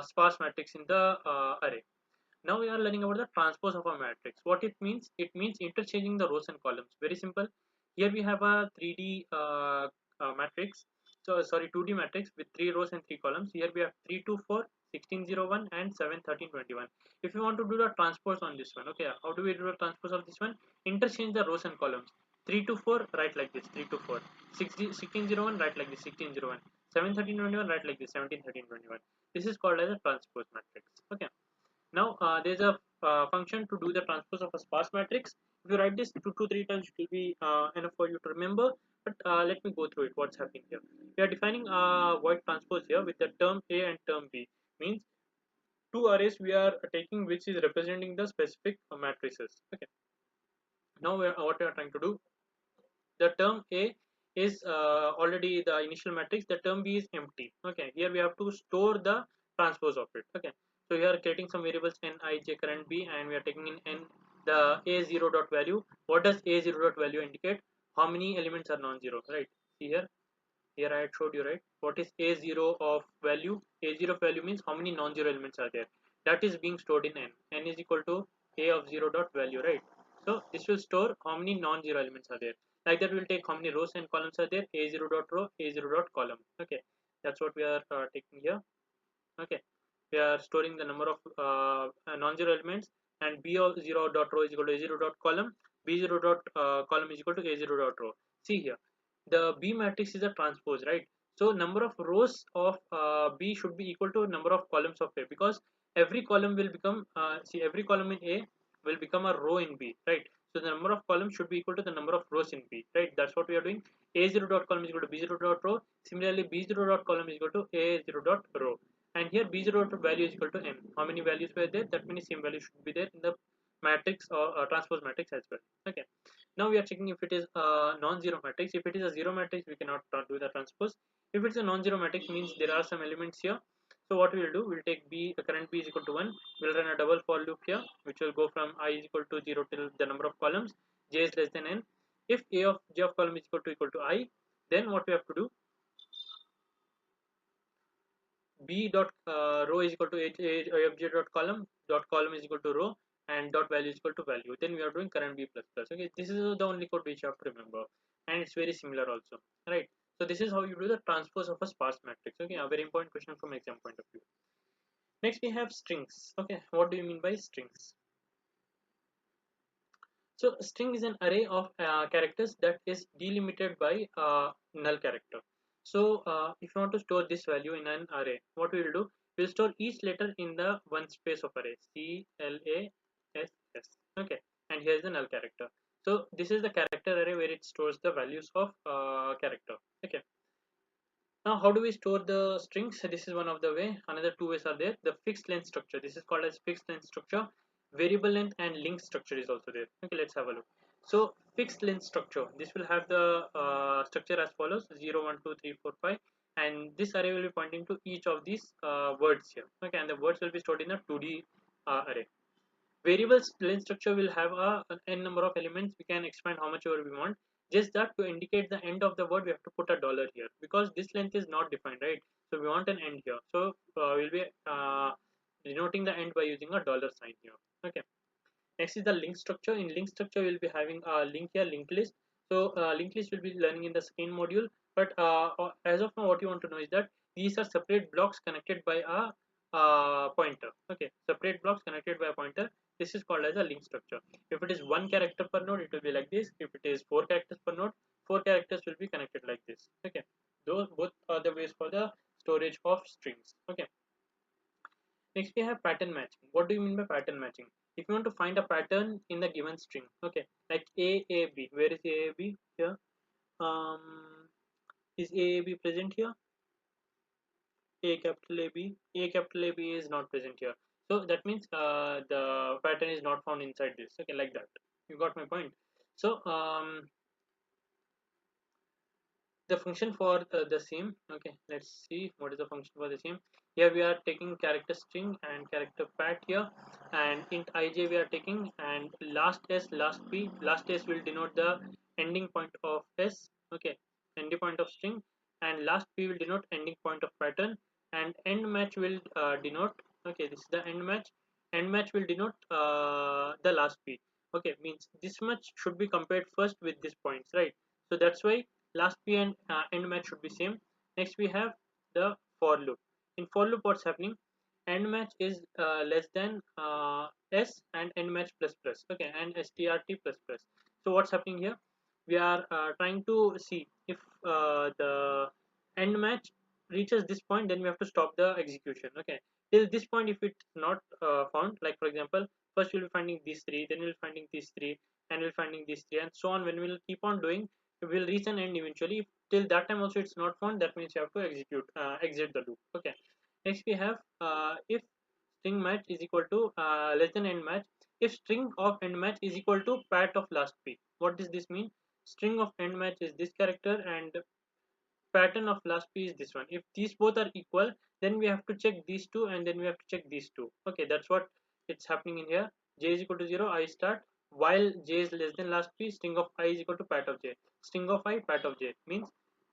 sparse matrix in the array. Now we are learning about the transpose of a matrix. What it means? It means interchanging the rows and columns. Very simple. Here we have a 3D matrix. So sorry, 2D matrix with 3 rows and 3 columns. Here we have 3, 2, 4, 16, 0, 1, and 7, 13, 21. If you want to do the transpose on this one, okay, how do we do the transpose of this one? Interchange the rows and columns. 3 to 4, write like this, 3 to 4. 16, 0, 1, write like this, 16, 0, 1. 7, 13, 21, write like this, 17, 13, 21. This is called as a transpose matrix. Okay. Now there's a function to do the transpose of a sparse matrix. If you write this 2 to 3 times, it will be enough for you to remember. But let me go through it. What's happening here? We are defining a void transpose here with the term A and term B. Means two arrays we are taking, which is representing the specific matrices. Okay. Now what we are trying to do, the term A is already the initial matrix, the term B is empty. Okay, here we have to store the transpose of it. Okay, so we are creating some variables n, I, j, current B, and we are taking in n the a0 dot value. What does a0 dot value indicate? How many elements are non-zero, right? See here I had showed you, right? What is a0 of value? A0 of value means how many non-zero elements are there. That is being stored in n. N is equal to a of 0 dot value, right? So this will store how many non-zero elements are there. Like that, we'll take how many rows and columns are there. A0 dot row, A0 dot column. Okay, that's what we are taking here. Okay, we are storing the number of non-zero elements, and B of 0 dot row is equal to A0 dot column. B0 dot column is equal to A0 dot row. See here, the B matrix is a transpose, right? So number of rows of B should be equal to number of columns of A, because every column will become see, every column in A will become a row in B, right? So the number of columns should be equal to the number of rows in B, right? That's what we are doing. A0 dot column is equal to B0 dot row. Similarly, B0 dot column is equal to A0 dot row. And here B0 dot value is equal to n. How many values were there? That many same values should be there in the matrix or transpose matrix as well. Okay. Now we are checking if it is a non-zero matrix. If it is a zero matrix, we cannot do the transpose. If it's a non-zero matrix, means there are some elements here. So what we will do, we'll take B, the current B is equal to 1. We'll run a double for loop here, which will go from I is equal to 0 till the number of columns. J is less than n. If A of J of column is equal to I, then what we have to do, B dot row is equal to A of J dot column is equal to row, and dot value is equal to value. Then we are doing current B plus plus. Okay, this is the only code which you have to remember, and it's very similar also, right? So this is how you do the transpose of a sparse matrix. Okay, a very important question from exam point of view. Next we have strings. Okay, what do you mean by strings? So string is an array of characters that is delimited by null character. So if you want to store this value in an array, what we will do, we'll store each letter in the one space of array, C, L, A, S, S. Okay, and here is the null character. So this is the character array where it stores the values of character. Okay. Now, how do we store the strings? This is one of the way. Another two ways are there. The fixed length structure. This is called as fixed length structure. Variable length and link structure is also there. Okay, let's have a look. So fixed length structure, this will have the structure as follows: 0 1 2 3 4 5, and this array will be pointing to each of these words here. Okay, and the words will be stored in a 2D array. Variable length structure will have an n number of elements. We can expand how much ever we want. Just that to indicate the end of the word, we have to put a dollar here because this length is not defined, right? So we want an end here. So we'll be denoting the end by using a dollar sign here. Okay. Next is the link structure. In link structure, we'll be having a link here, linked list. So linked list will be learning in the second module. But as of now, what you want to know is that these are separate blocks connected by a pointer. Okay, separate blocks connected by a pointer. This is called as a link structure. If it is one character per node, it will be like this. If it is four characters per node, four characters will be connected like this. Okay, those both are the ways for the storage of strings. Okay. Next we have pattern matching. What do you mean by pattern matching? If you want to find a pattern in the given string, okay, like AAB, where is AAB here? Is AAB present here? A capital AB is not present here. So that means the pattern is not found inside this. Okay, like that. You got my point. So the function for the same, okay, let's see what is the function for the same. Here we are taking character string and character pat here, and int ij we are taking, and last s last p, last s will denote the ending point of s. Okay, ending point of string, and last p will denote ending point of pattern, and end match will denote, okay, this is the end match. End match will denote the last p. Okay, means this much should be compared first with these points, right? So that's why last p and end match should be same. Next we have the for loop. In for loop, what's happening? End match is less than s and end match plus plus. Okay, and strt plus plus. So what's happening here? We are trying to see if the end match reaches this point, then we have to stop the execution. Okay, till this point, if it's not found, like for example, first we'll be finding these three, then we'll be finding these three, and we'll finding these three, and so on. When we'll keep on doing, will reach an end eventually. If till that time also it's not found, that means you have to exit the loop. Okay, next we have if string match is equal to less than end match, if string of end match is equal to pat of last p. What does this mean? String of end match is this character and pattern of last p is this one. If these both are equal, then we have to check these two, and then we have to check these two. Okay, that's what it's happening in here. J is equal to 0, I start, while j is less than last p, string of I is equal to pat of j. String of I, pat of j means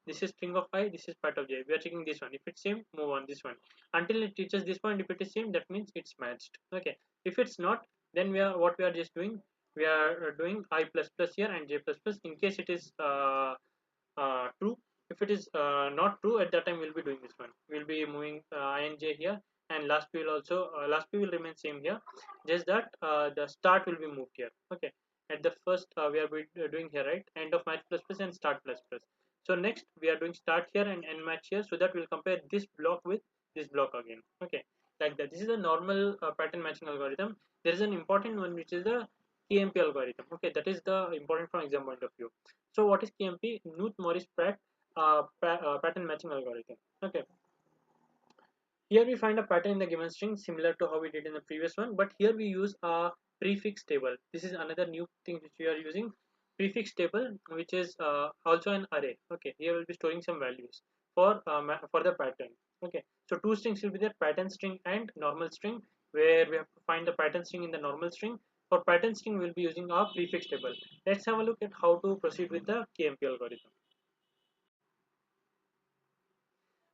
this is string of I, this is pat of j. We are checking this one. If it's same, move on this one until it reaches this point. If it is same, that means it's matched. Okay, if it's not, then we are just doing, we are doing I plus plus here and j plus plus in case it is true. If it is not true, at that time we'll be doing this one. We'll be moving inj here, and last p will also last p will remain same here, just that the start will be moved here. Okay, at the first we are doing here, right, end of match plus plus and start plus plus. So next we are doing start here and end match here, so that we'll compare this block with this block again. Okay, like that. This is a normal pattern matching algorithm. There is an important one which is the KMP algorithm. Okay, that is the important from exam point of view. So what is KMP? Knuth Morris Pratt pattern matching algorithm. Okay, here we find a pattern in the given string similar to how we did in the previous one, but here we use a prefix table. This is another new thing which we are using. Prefix table, which is also an array. Okay, here we'll be storing some values for the pattern. Okay, so two strings will be there: pattern string and normal string, where we have to find the pattern string in the normal string. For pattern string, we'll be using our prefix table. Let's have a look at how to proceed with the KMP algorithm.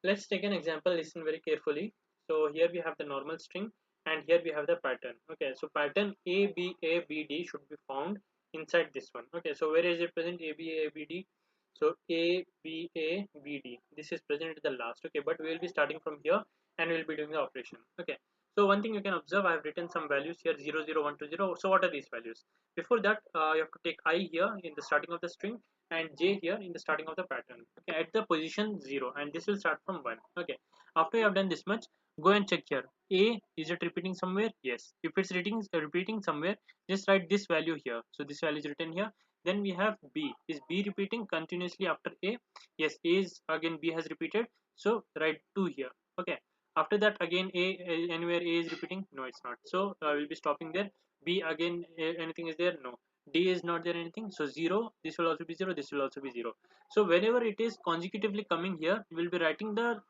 Let's take an example. Listen very carefully. So here we have the normal string, and here we have the pattern. Okay, so pattern ABABD should be found inside this one. Okay, so where is it present? ABABD. So ABABD, this is present at the last. Okay, but we will be starting from here and we will be doing the operation. Okay, so one thing you can observe, I have written some values here, 0 0 1 2 0. So what are these values? Before that, you have to take I here in the starting of the string and j here in the starting of the pattern. Okay, at the position 0, and this will start from 1. Okay, after you have done this much, go and check here. A, is it repeating somewhere? Yes. If it's repeating somewhere, just write this value here. So this value is written here. Then we have B. Is B repeating continuously after A? Yes. A is again, B has repeated, so write 2 here. Okay, after that again A, anywhere A is repeating? No, it's not. So we'll be stopping there. B again, anything is there? No. D is not there anything. So 0, this will also be 0, this will also be 0. So whenever it is consecutively coming here, we will be writing the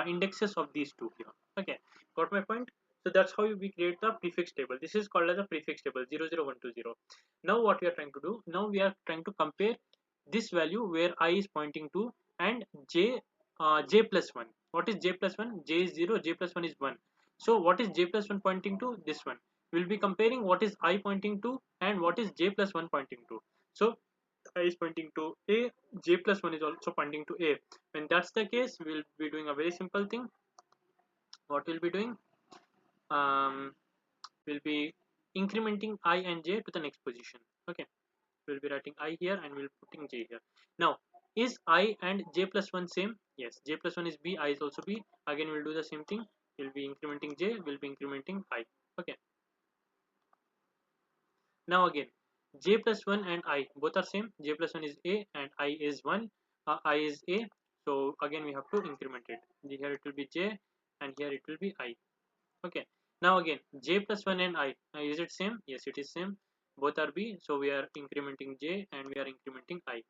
indexes of these two here. Okay, got my point? So that's how we create the prefix table. This is called as a prefix table 00120. Now what we are trying to do? Now we are trying to compare this value where I is pointing to and j plus 1. What is j plus 1? J is 0, j plus 1 is 1. So what is j plus 1 pointing to? This one. We'll be comparing what is I pointing to and what is j plus 1 pointing to. So I is pointing to A, j plus 1 is also pointing to A. When that's the case, we'll be doing a very simple thing. What we'll be doing? Um, we'll be incrementing I and j to the next position. Okay, we'll be writing I here and we'll be putting j here. Now, is I and j plus 1 same? Yes, j plus 1 is B, I is also B. Again, we'll do the same thing. We'll be incrementing j, we'll be incrementing I. Okay. Now again, j plus 1 and I both are same. J plus 1 is A and I is 1. I is A. So again we have to increment it. Here it will be j and here it will be I. Okay. Now again, j plus 1 and I. Is it same? Yes, it is same. Both are B. So we are incrementing j and we are incrementing I.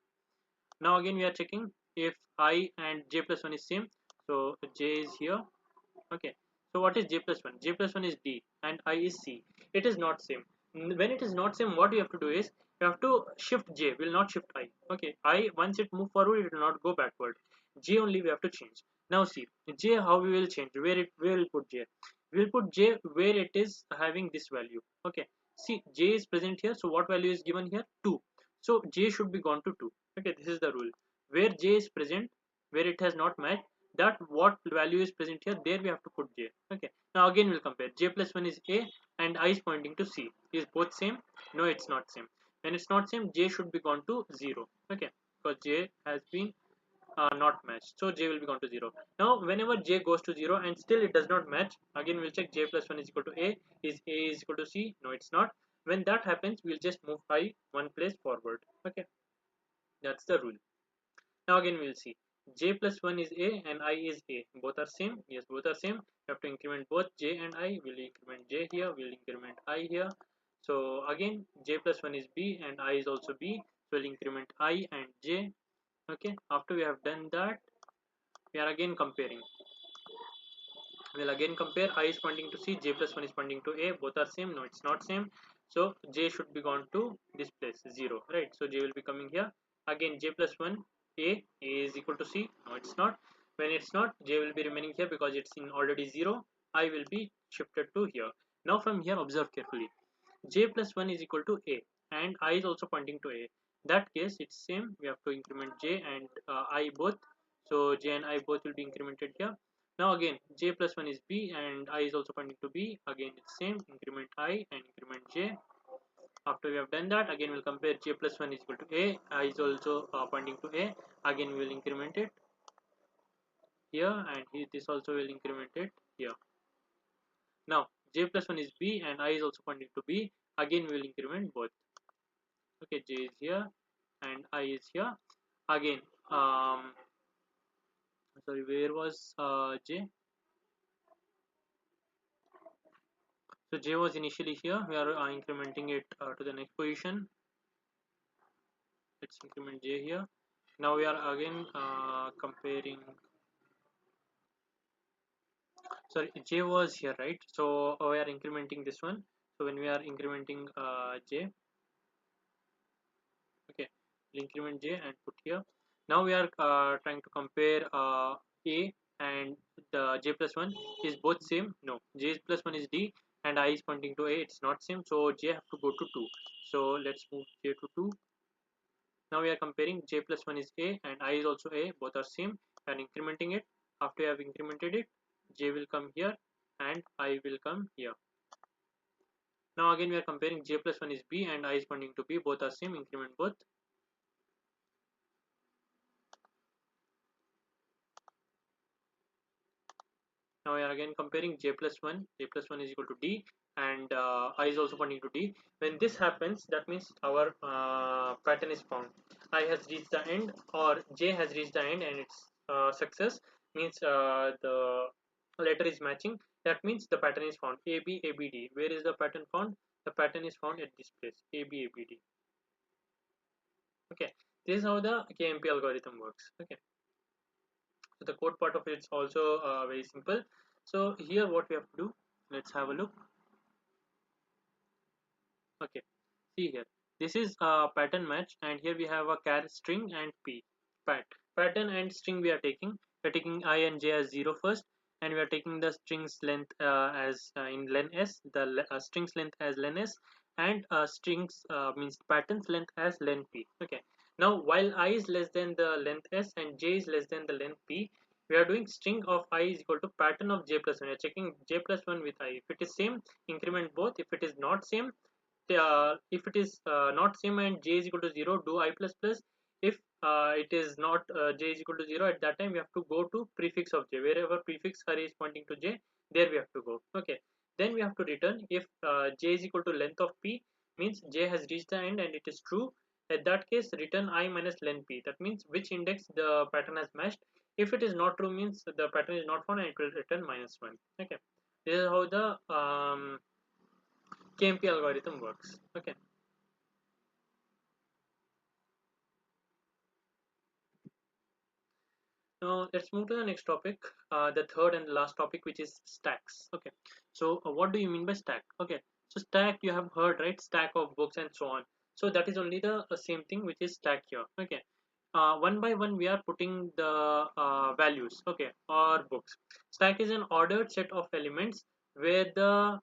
Now again we are checking if I and j plus 1 is same. So j is here. Okay, so what is j plus 1? J plus 1 is D and I is C. It is not same. When it is not same, what you have to do is you have to shift j, will not shift I. Okay, I, once it move forward, it will not go backward. J only we have to change. Now see, j how we will change, where will put j? We will put j where it is having this value. Okay, see, j is present here, so what value is given here? 2. So j should be gone to 2. Okay, this is the rule. Where j is present, where it has not matched, that what value is present here, there we have to put j. Okay, now again we'll compare. J plus 1 is A and I is pointing to C. Is both same? No, it's not same. When it's not same, j should be gone to 0. Okay, because j has been not matched, so j will be gone to 0. Now whenever j goes to 0 and still it does not match, again we'll check j plus 1 is equal to A. Is A is equal to C? No, it's not. When that happens, we'll just move I one place forward. Okay, that's the rule. Now again we'll see, j plus 1 is A and I is A. Both are same. Yes, both are same. You have to increment both j and I. We'll increment j here, we'll increment I here. So again, j plus 1 is B and I is also B. So we'll increment I and j. Okay, after we have done that, we are again comparing. We'll again compare. I is pointing to C, j plus 1 is pointing to A. Both are same. No, it's not same. So j should be gone to this place, 0, right? So j will be coming here. Again, j plus 1, A is equal to C. No, it's not. When it's not, j will be remaining here because it's in already 0. I will be shifted to here. Now from here, observe carefully. J plus 1 is equal to A and I is also pointing to A. That case, it's same. We have to increment j and I both. So j and I both will be incremented here. Now again, j plus 1 is B and I is also pointing to B. Again, it's same. Increment I and increment j. After we have done that, again we'll compare j plus 1 is equal to A. I is also pointing to A. Again, we will increment it here and this also will increment it here. Now j plus 1 is B and I is also pointing to B. Again, we will increment both. Okay, j is here and I is here. Again, sorry, where was j? So j was initially here. We are incrementing it to the next position. Let's increment j here. Now we are again comparing. Sorry, j was here, right? So we are incrementing this one. So when we are incrementing j, okay, we'll increment j and put here. Now we are trying to compare a and the j plus 1. Is both same? No, j plus 1 is D and I is pointing to A. It's not same, so j have to go to 2. So let's move j to 2. Now we are comparing j plus 1 is A and I is also A. Both are same and incrementing it. After you have incremented it, j will come here and I will come here. Now again we are comparing j plus 1 is B and I is pointing to B. Both are same. Increment both. Now we are again comparing j plus 1. J plus 1 is equal to D and I is also pointing to D. When this happens, that means our pattern is found. I has reached the end or j has reached the end and it's success, means the letter is matching. That means the pattern is found. A B A B D. Where is the pattern found? the pattern is found at this place, ABABD. Okay, this is how the KMP algorithm works. Okay, so the code part of it is also very simple. So here what we have to do, let's have a look. Okay, see here, this is a pattern match, and here we have a char string and p. Pattern and string we are taking I and j as 0 first, and we are taking the strings length as in len s, the strings length as len s, and strings means patterns length as len p. Okay, now while I is less than the length s and j is less than the length p, we are doing string of I is equal to pattern of j plus 1. We are checking j plus 1 with I. If it is same, increment both. If it is not same, if it is not same and j is equal to 0, do I plus plus. If it is not j is equal to 0, at that time we have to go to prefix of j. Wherever prefix array is pointing to j, there we have to go. Okay, then we have to return if j is equal to length of p, means j has reached the end and it is true. At that case, return I minus len p. That means which index the pattern has matched. If it is not true, means the pattern is not found and it will return -1. Okay, this is how the KMP algorithm works. Okay, now let's move to the next topic, the third and last topic, which is stacks. Okay, so what do you mean by stack? Okay, so stack, you have heard, right? Stack of books and so on. So that is only the same thing which is stack here. Okay, one by one we are putting the values, okay, or books. Stack is an ordered set of elements where the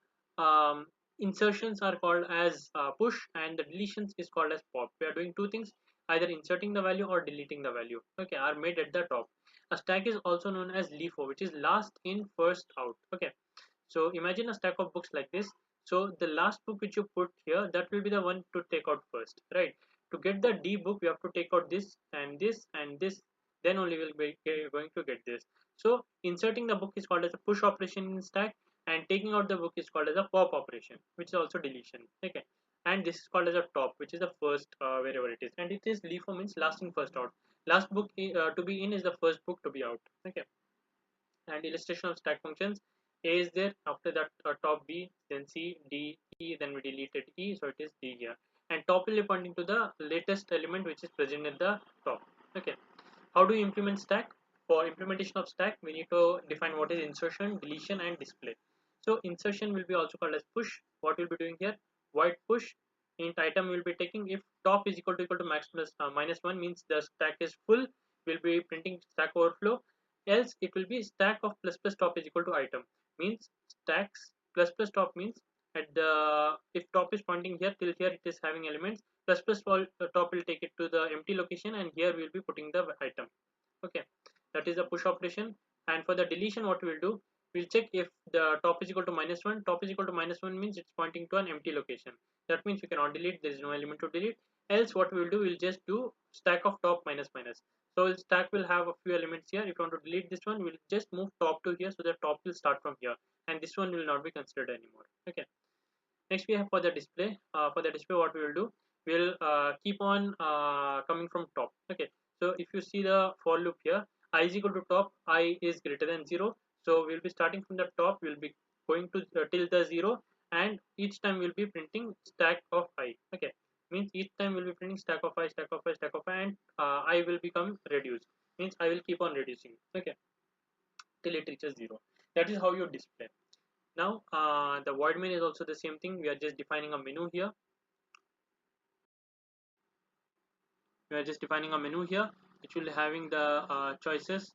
insertions are called as push and the deletions is called as pop. We are doing two things, either inserting the value or deleting the value, okay, are made at the top. A stack is also known as LIFO, which is last in first out. Okay, so imagine a stack of books like this. So the last book which you put here, that will be the one to take out first, right? To get the D book, we have to take out this and this and this, then only we'll be going to get this. So inserting the book is called as a push operation in stack, and taking out the book is called as a pop operation, which is also deletion. Okay, and this is called as a top, which is the first wherever it is, and it is LIFO, means last in first out. Last book to be in is the first book to be out. Okay, and illustration of stack functions. A is there, after that top B, then C, D, E, then we deleted E, so it is D here. And top will be pointing to the latest element which is present at the top. Okay, how do you implement stack? For implementation of stack, we need to define what is insertion, deletion, and display. So insertion will be also called as push. What we'll be doing here, void push. Int item will be taking if top is equal to max plus -1, means the stack is full. We'll be printing stack overflow. Else it will be stack of plus plus top is equal to item, means stacks plus plus top means at the, if top is pointing here till here, it is having elements, plus plus top will take it to the empty location, and here we'll be putting the item. Okay, that is the push operation. And for the deletion, what we'll do, we'll check if the top is equal to -1. Top is equal to -1 means it's pointing to an empty location. That means you cannot delete, there is no element to delete. Else what we will do, we'll just do stack of top minus minus. So stack will have a few elements here. If you want to delete this one, we'll just move top to here, so the top will start from here, and this one will not be considered anymore. Okay, next we have for the display. For the display, what we will do, we'll keep on coming from top. Okay, so if you see the for loop here, I is equal to top, I is greater than 0. So we'll be starting from the top, we'll be going to till the 0, and each time we'll be printing stack of I. Okay, means each time we'll be printing stack of I, stack of I, stack of I, and I will become reduced, means I will keep on reducing. Okay, till it reaches 0. That is how you display. Now the void main is also the same thing. We are just defining a menu here. We are just defining a menu here, which will be having the choices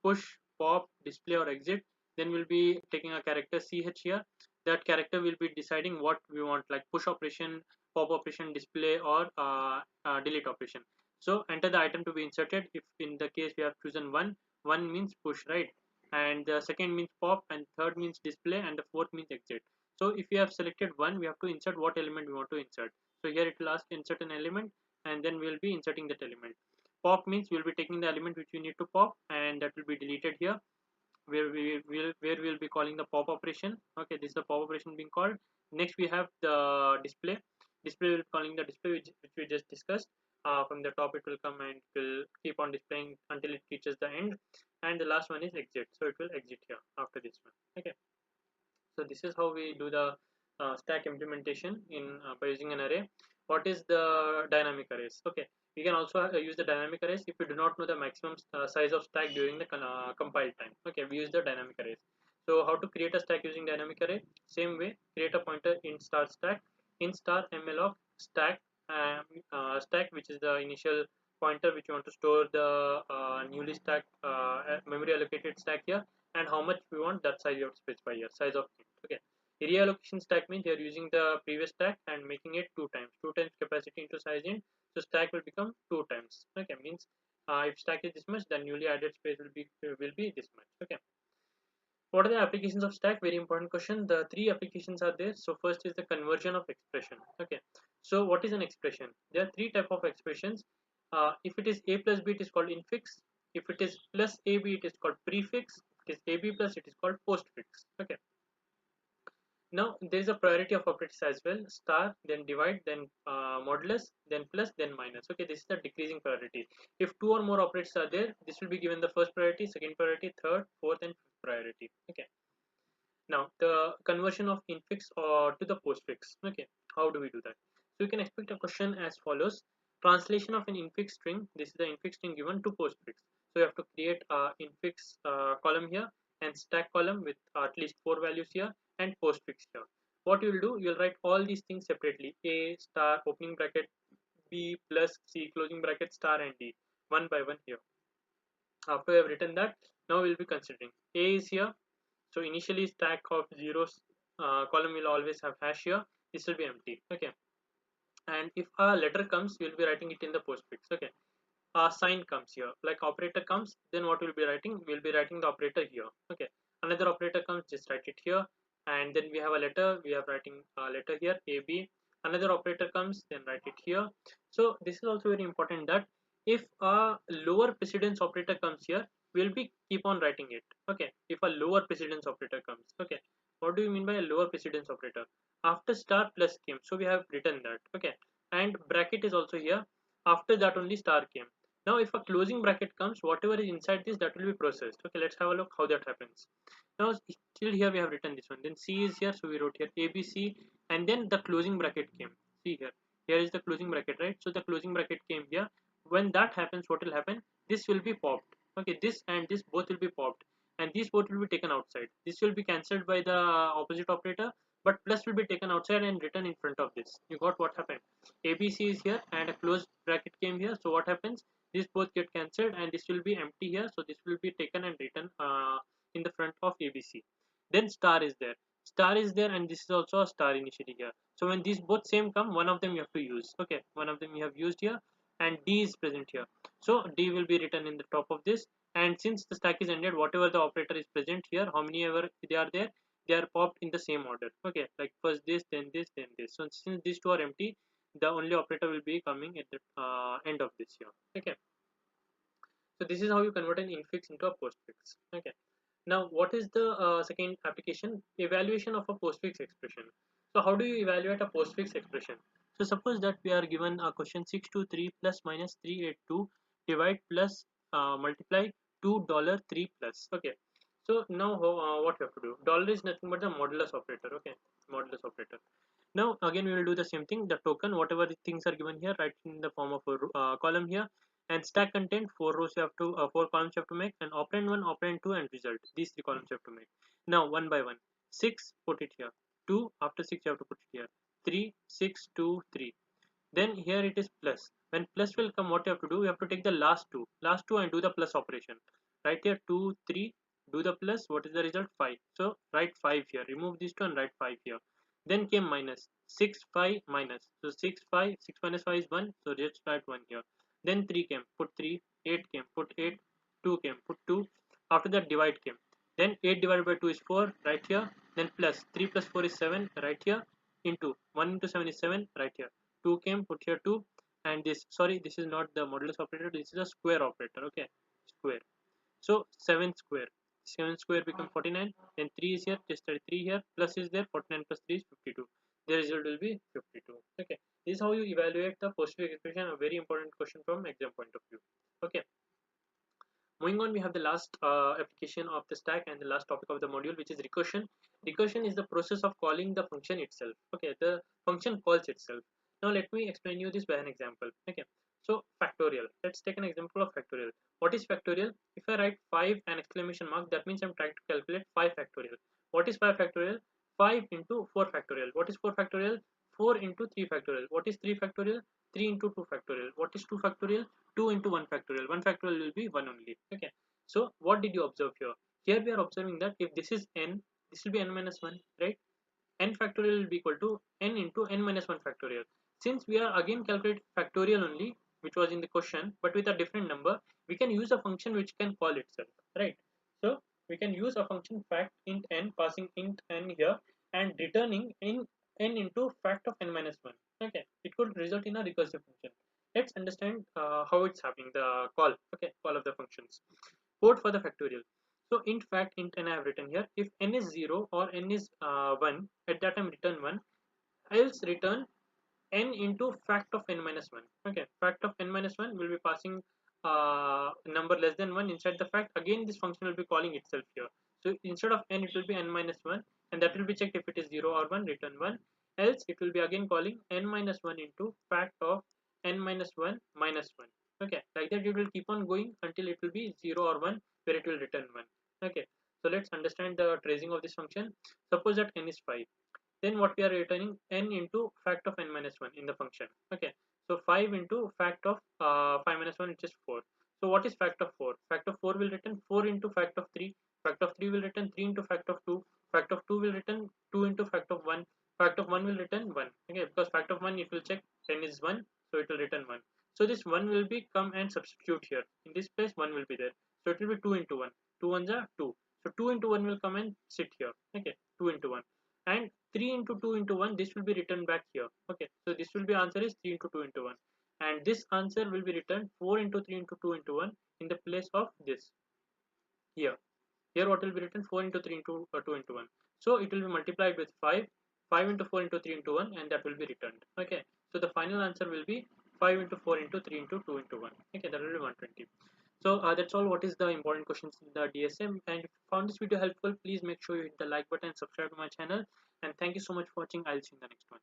push, pop, display, or exit. Then we'll be taking a character ch here. That character will be deciding what we want, like push operation, pop operation, display, or delete operation. So enter the item to be inserted. If in the case we have chosen one means push, right? And the second means pop, and third means display, and the fourth means exit. So if we have selected one, we have to insert what element we want to insert. So here it will ask insert an element, and then we'll be inserting that element. Pop means we'll be taking the element which we need to pop, and that will be deleted here, where we'll be calling the pop operation. Okay, this is the pop operation being called. Next we have the display. Display will be calling the display which we just discussed. From the top it will come and it will keep on displaying until it reaches the end. And the last one is exit, so it will exit here after this one. Okay, so this is how we do the stack implementation in by using an array. What is the dynamic arrays? Okay, we can also use the dynamic arrays if we do not know the maximum size of stack during the compile time. Okay, we use the dynamic arrays. So how to create a stack using dynamic array? Same way, create a pointer in star stack, in star malloc stack, stack, which is the initial pointer which you want to store the newly stacked memory allocated stack here, and how much we want, that size you have to specify here, size of it. Okay, area allocation stack means you are using the previous stack and making it two times capacity into size int, so stack will become two times. Okay, means if stack is this much, then newly added space will be this much. Okay, what are the applications of stack? Very important question. The three applications are there. So first is the conversion of expression. Okay, so what is an expression? There are three type of expressions. If it is a plus b, it is called infix. If it is plus ab, it is called prefix. If it is ab plus, it is called postfix. Okay, now there is a priority of operators as well: star, then divide, then modulus, then plus, then minus. Okay, this is the decreasing priority. If two or more operators are there, this will be given the first priority, second priority, third, fourth, and fifth priority. Okay, now the conversion of infix or to the postfix. Okay, how do we do that? So you can expect a question as follows: translation of an infix string. This is the infix string given to postfix. So you have to create a infix column here and stack column with at least 4 values here and postfix here. What you will do, you will write all these things separately: a star opening bracket, b plus c closing bracket, star, and d, one by one here. After we have written that, now we will be considering a is here. So initially stack of zeros column will always have hash here. This will be empty. Okay, and if a letter comes, you will be writing it in the postfix. Okay, a sign comes here, like operator comes, then what we'll be writing, we'll be writing the operator here. Okay, another operator comes, just write it here. And then we have a letter, we are writing a letter here, ab. Another operator comes, then write it here. So this is also very important, that if a lower precedence operator comes here, we'll be keep on writing it. Okay, if a lower precedence operator comes. Okay, what do you mean by a lower precedence operator? After star plus came, so we have written that. Okay, and bracket is also here, after that only star came. Now if a closing bracket comes, whatever is inside this, that will be processed. Okay, let's have a look how that happens. Now till here we have written this one, then c is here, so we wrote here abc, and then the closing bracket came. See here, here is the closing bracket, right? So the closing bracket came here. When that happens, what will happen, this will be popped. Okay, this and this both will be popped, and these both will be taken outside. This will be cancelled by the opposite operator, but plus will be taken outside and written in front of this. You got what happened? abc is here and a closed bracket came here, so what happens, this both get cancelled and this will be empty here, so this will be taken and written in the front of abc. Then star is there, and this is also a star initially here. So when these both same come, one of them you have to use. Okay, one of them you have used here, and d is present here, so d will be written in the top of this. And since the stack is ended, whatever the operator is present here, how many ever they are there, they are popped in the same order. Okay, like first this, then this, then this. So since these two are empty, the only operator will be coming at the end of this here. Okay, so this is how you convert an infix into a postfix. Okay, now what is the second application? Evaluation of a postfix expression. So how do you evaluate a postfix expression? So suppose that we are given a question 623 plus minus 382 divide plus multiply $2 plus. Okay, so now what we have to do, dollar is nothing but the modulus operator. Okay, modulus operator. Now again we will do the same thing, the token, whatever the things are given here, write in the form of a column here, and stack content, 4 rows you have to 4 columns you have to make, and operand 1, operand 2, and result, these 3 columns you have to make. Now one by one, 6, put it here, 2, after 6 you have to put it here, 3, 6, 2, 3. Then here it is plus. When plus will come, what you have to do, you have to take the last two and do the plus operation. Right here 2, 3, do the plus, what is the result? 5. So write 5 here, remove these two and write 5 here. Then came minus 6, 5, minus, so 6, 5, 6 minus 5 is 1, so just write 1 here. Then 3 came, put 3, 8 came, put 8, 2 came, put 2. After that divide came, then 8 divided by 2 is 4, right here. Then plus 3 plus 4 is 7, right here, into 1 into 7 is 7, right here. 2 came, put here 2, and this, sorry, this is not the modulus operator, this is a square operator. Okay, square. So 7 square, 7 square become 49, then 3 is here, just 3 here, plus is there, 49 plus 3 is 52. The result will be 52. Okay, this is how you evaluate the postfix expression, a very important question from exam point of view. Okay, Moving on, we have the last application of the stack and the last topic of the module, which is recursion. Recursion is the process of calling the function itself. Okay, the function calls itself. Now let me explain you this by an example. Okay, so factorial. Let's take an example of factorial. What is factorial? If I write 5 and exclamation mark, that means I'm trying to calculate 5 factorial. What is 5 factorial? 5 into 4 factorial. What is 4 factorial? 4 into 3 factorial. What is 3 factorial? 3 into 2 factorial. What is 2 factorial? 2 into 1 factorial. 1 factorial will be 1 only. Okay, so what did you observe here? Here we are observing that if this is n, this will be n minus 1, right? N factorial will be equal to n into n minus 1 factorial. Since we are again calculating factorial only, which was in the question, but with a different number, we can use a function which can call itself, right? So we can use a function fact int n, passing int n here, and returning in n into fact of n minus 1. Okay, it could result in a recursive function. Let's understand how it's happening, the call. Okay, call of the functions. Code for the factorial. So int fact int n I have written here. If n is 0 or n is 1, at that time return 1, else return n into fact of n minus 1. Okay, fact of n minus 1 will be passing number less than 1 inside the fact. Again, this function will be calling itself here. So instead of n, it will be n minus 1, and that will be checked if it is 0 or 1, return 1. Else, it will be again calling n minus 1 into fact of n minus 1 minus 1. Okay, like that it will keep on going until it will be 0 or 1, where it will return 1. Okay, so let's understand the tracing of this function. Suppose that n is 5, then what we are returning n into fact of n minus 1 in the function. Okay, so 5 into fact of 5 minus 1, which is 4. So what is fact of 4? Fact of 4 will return 4 into fact of 3. Fact of 3 will return 3 into fact of 2. Fact of 2 will return 2 into fact of 1. Fact of 1 will return 1. Okay, because fact of 1 it will check n is 1, so it will return 1. So this 1 will be come and substitute here. In this place 1 will be there. So it will be 2 into 1. 2 ones are 2. So 2 into 1 will come and sit here. Okay, 2 into 1. And 3 into 2 into 1, this will be written back here. Okay, so this will be answer is 3 into 2 into 1, and this answer will be written 4 into 3 into 2 into 1 in the place of this here. Here what will be written? 4 into 3 into 2 into 1. So it will be multiplied with 5. 5 into 4 into 3 into 1, and that will be returned. Okay, so the final answer will be 5 into 4 into 3 into 2 into 1. Okay, that will be 120. So that's all what is the important questions in the DSM. And if you found this video helpful, please make sure you hit the like button and subscribe to my channel. And thank you so much for watching. I'll see you in the next one.